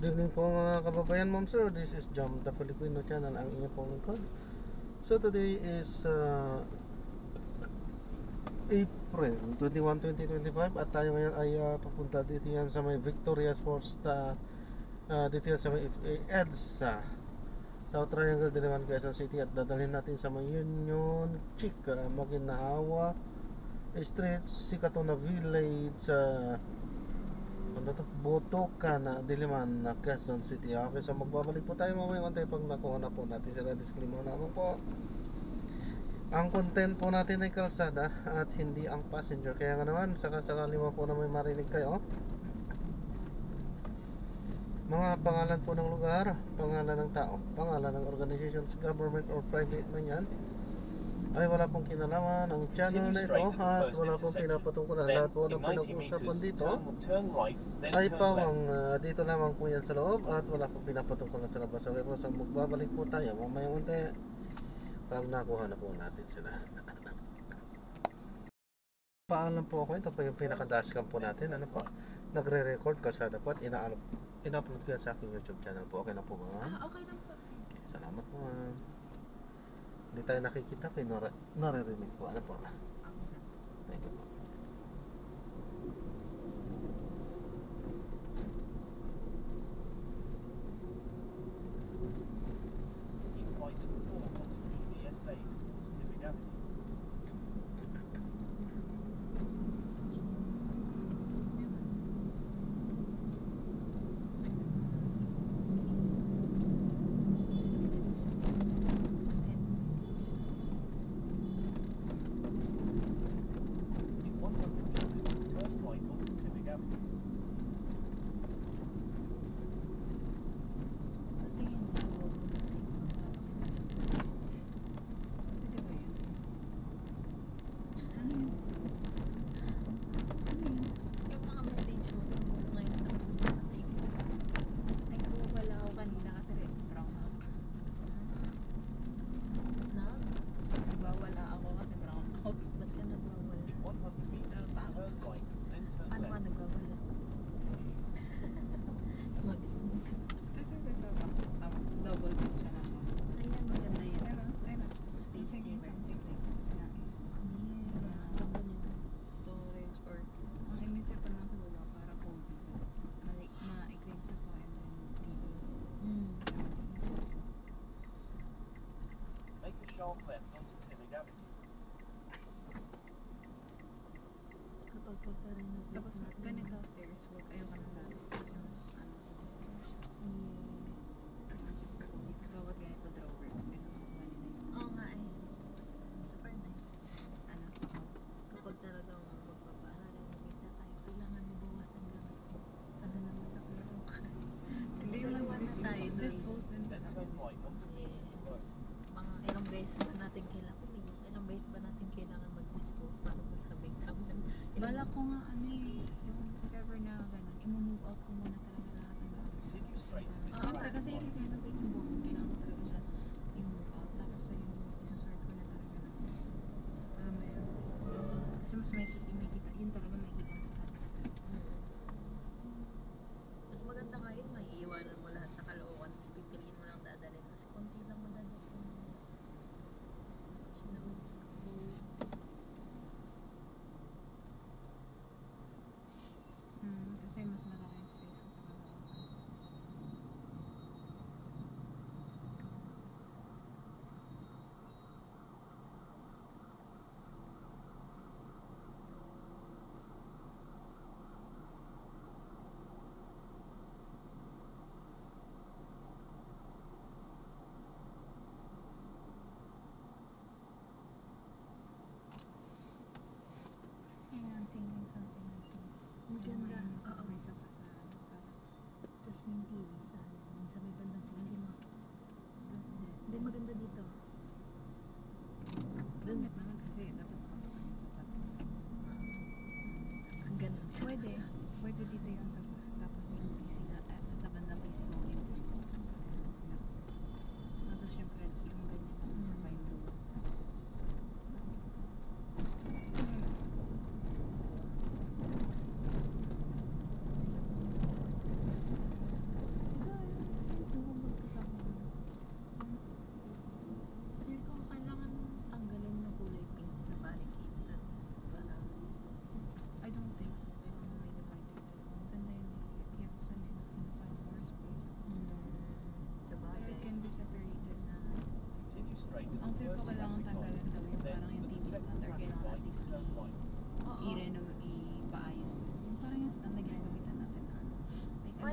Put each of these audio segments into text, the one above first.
Good evening po mga kababayan, ma'am sir. This is Jam the Filipino channel, ang inyong pong lingkod. So today is April 21, 2025 at tayo ngayon ay papunta dito yan sa may Victoria Sports dito yan sa may EDSA South Triangle, Diliman, Quezon City, at dadalhin natin sa may Union Chic, Maguinhawa Street, Sikatuna Village, Botoka na Diliman, Quezon City. Okay, so magbabalik po tayo mamaya konti pag nakuha na po natin sila. Disclaimer naman po, ang content po natin ay kalsada at hindi ang passenger. Kaya nga naman, sakasakali mo po na may marinig kayo, mga pangalan po ng lugar, pangalan ng tao, pangalan ng organizations, government or private man yan, ay wala pong kinalaman ang channel na ito at wala pong pinapatungkulan. Lahat po ng pinag-uusapan dito ay pawang dito lamang po yan sa loob at wala pong pinapatungkulan sa labas. Okay po, so magbabalik po tayo mamaya unti pag nakuha na po natin sila. Paalam po ako, ito po yung pinaka-dashcam po natin. Ano po, nagre-record kasada po at ina-upload ko yan sa aking YouTube channel po. Okay na po ba? Okay lang po. Okay, salamat po ma'am. Hindi tayo nakikita, naririnig po. Ano po? Thank you po. Tapos ganito stairs, huwag ayaw ka nang dati kasi mas ano sa description. Dito bawat ganito drawer, ganito ganito. Oo nga eh. Super nice. Ano? Kapag talagang magpapaaral, magkita tayo, kailangan mabawasan lang. Ano naman sa klaro ka. Kasi dalawa na tayo doon. Dispose din ba natin? Mga ilang beses ba natin kailangan, ilang beses ba natin kailangan mag-dispose para masabing kaman. Bala ko nga ano eh, yung if ever na ganun, i-move out ko muna talaga lahat ng gamit. Siyempre kasi i-renovate yung buong, kailangan ko talaga siya i-move out. Tapos ayun, isusort ko na talaga na. Alam mo yun? Kasi mas may kita, yun talaga may kita mo talaga. Mas maganda nga yun, may iiwanan mo lahat sa kalookan, tapos pipiliin mo lang dadalhin. Kasi konti lang mo dadalhin. Kasi mas malaki yung space ko sa kalookan.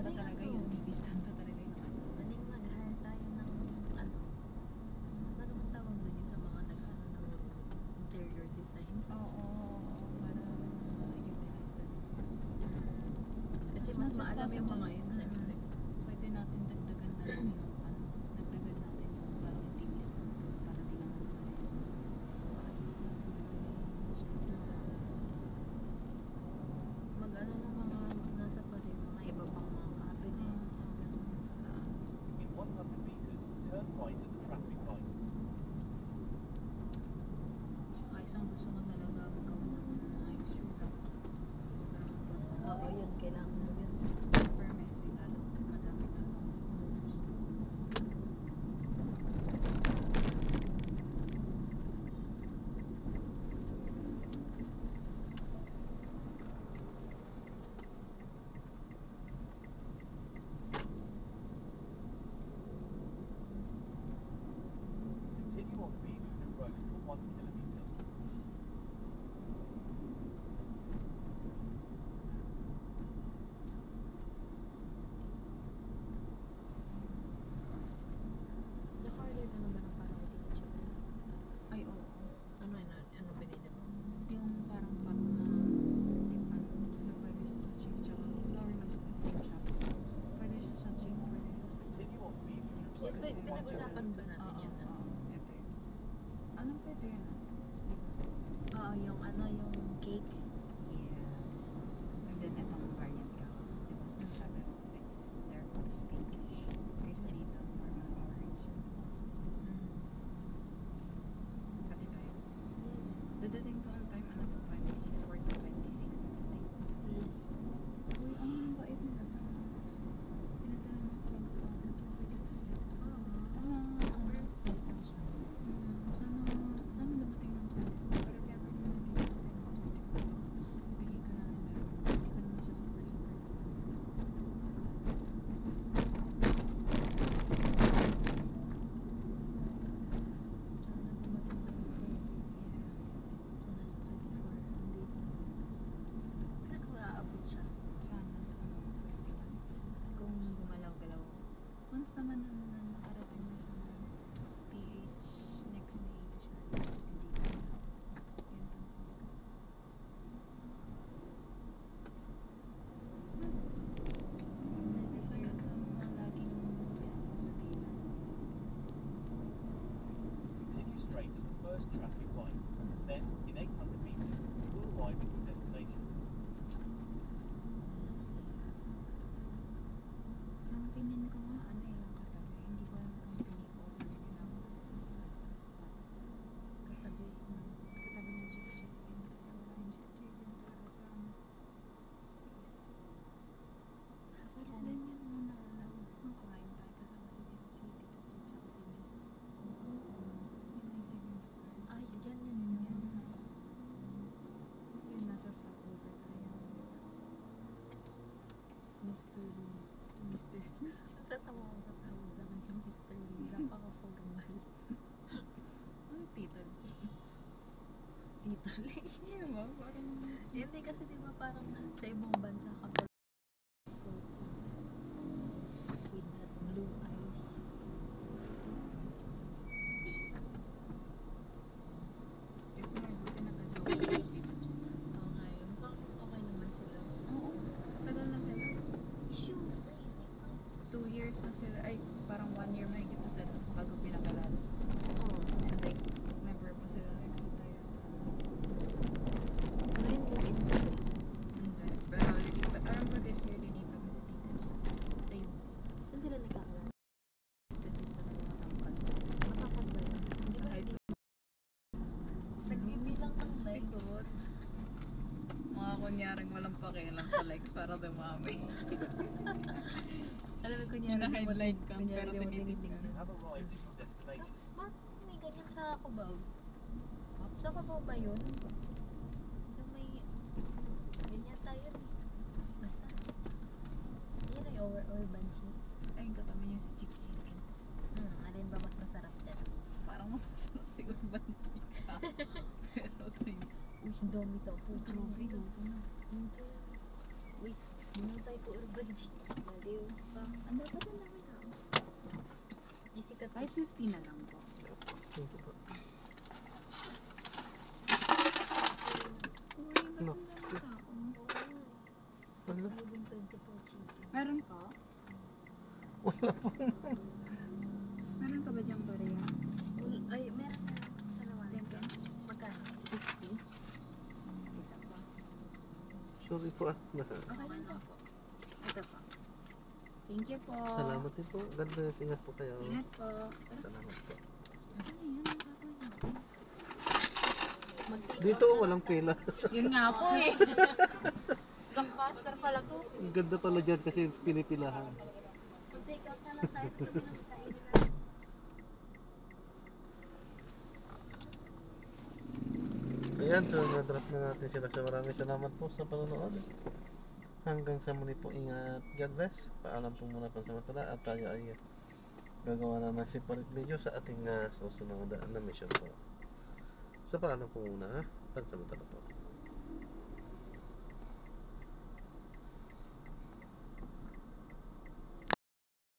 stand ba talaga yun? TV stand ba talaga yun? Maling mag-hire tayo ng ano bang tawag doon yung sa mga nag-ano ng interior design? Oo, para utilize the Kasi mas maalam yung mga yun, syempre. Pwede natin dagdagan na lang yung ano, dagdagan natin yung parang TV stand para di naman sa maayos na Mag-ano ng mga nasa pa rin, mga iba pang mga cabinets. sa taas. In 100 meters, turn right at the traffic light. Ay, isang gusto ko talaga magkaroon ng maayos yung rack. Oo, yun, kailangan mo yun. Permesi lalo. Madami talaga. Continue on Beaver Road for 1 kilometer. Naka-order ka na ba ng parang tinitsugan? Ay, oo. Ano pinili mo? Yung parang pot na tipan. Kasi pwede siya sa chick tsaka flower knows that same shop. Pwede siya sa chick, pwede siya sa Continue on Beaver Road Kasi for 1 pinag-usapan kilometer. ba natin yan? Oo, ito yun. Anong pwede yun? Oo, yung yung cake. Yes. And then itong variant ka. Diba? Sabi ko kasi they're both pinkish. Kaysa dito, more on orange. Pati tayo. Dadating to ang time, ano to, 24 to 26 dadating. Uy, ang bait nila to. Tinatala mo talaga po. Ito, pwede kasi. Sana, Perfect lang siya. sana dumating ng 24. Pero kaya pwede dumating ng 24. Ibigay ko na lang meron. Hindi ko naman siya super. Sana dumating ka rin. Sana sa 24, nandito. Kaya kung aabot siya. Sana, 21. Kung gumalaw-galaw. Once naman na nakarating na siya ng PH, next day siya, hindi ko na. Yun ang sabi ko. Isa yun sa mga laging pinag-consultinan. Continue straight at the first traffic light. Then, in 800 meters, you will arrive at your destination. Yung pinin ko nga, ano eh, yung katabi. Hindi ko alam kung tinikover na ginagawa. Katabi. Katabi ng chick-chicken. Kasi wala yung chick-chicken talaga sa ano. Sarap din yun muna. Kumain tayo kasama si Tita Chick tsaka si May. Ay, yan yun. Yun, nasa stopover tayo. Mr. Lee. Tatawa ko sa tawag sa akin siyang Mr. Lee. Napaka-formal. Ano Tita Lee? Tito Lee. Hindi ba? Parang... Hindi kasi di ba parang sa ibang bansa kapag so with that blue eyes. If nga, buti naka-joke na si Tita Chick. Oo nga yun. Mukhang okay naman sila. Oo. Tagal na sila. Issues na 2 years na sila. Ay, parang 1 year mahigit na sila bago pinakilala sa Oo. And like, never pa sila nagkita yata. Ngayon live-in na. Hindi. Pero lilipat. Alam ko this year lilipat na si Tita Chick. Sa'yo. Saan sila nagkakaroon? Tita Chick talaga matangkad. Matapad ba yun? Hindi ba Kahit hindi? Nagbibilang ng likes. Sigot. Mga kunyaring walang pakialam sa likes para dumami. Alam mo, kunyari di mo Hina-highlight ka, kunyari pero di mo tinitignan. tinitignan. Have arrived at your destination. Ba't may ganyan sa Cubao? Sa Cubao ba yun? Yung may... Ganyan tayo eh. Basta. Yun ay urban chic. Ay, katabi niya si Chick Chicken. Alin ba mas masarap dyan? Parang masasarap si Urban Chica. Pero Uy, ang dami daw po. trophy ko na. Uy, Minutay ko urban jeep. Baliw ka. Ang dapat ang dami tao. Isikat Kahit 50 na lang po. Thank you po. Uy, ba't No. ang dami tao? Wala. Moving 24 chicken. Meron ka? Wala po. Meron ka ba diyang bariya? Ay, meron na. Sa naman. Tempo. Magkano? 50? Kita pa. Sorry po ah. Okay lang po. Ito po. Thank you po. Salamat din po. God bless. Ingat po kayo. Ingat po. Salamat po. Ano yan? Ang gagawin natin? Mag-take Dito out na walang lang pila. Yun nga po eh. Blockbuster pala to. Ang ganda pala dyan kasi pinipilahan. Mag-take out na lang tayo sa pinakainin na. Ayan, so na-drop na natin sila. So maraming salamat po sa panonood. Hanggang sa muli po, ingat. God bless. Paalam po muna pansamantala at tayo ay gagawa na ng separate video sa ating susunod na mission po. So paalam po muna ha. Pansamantala po.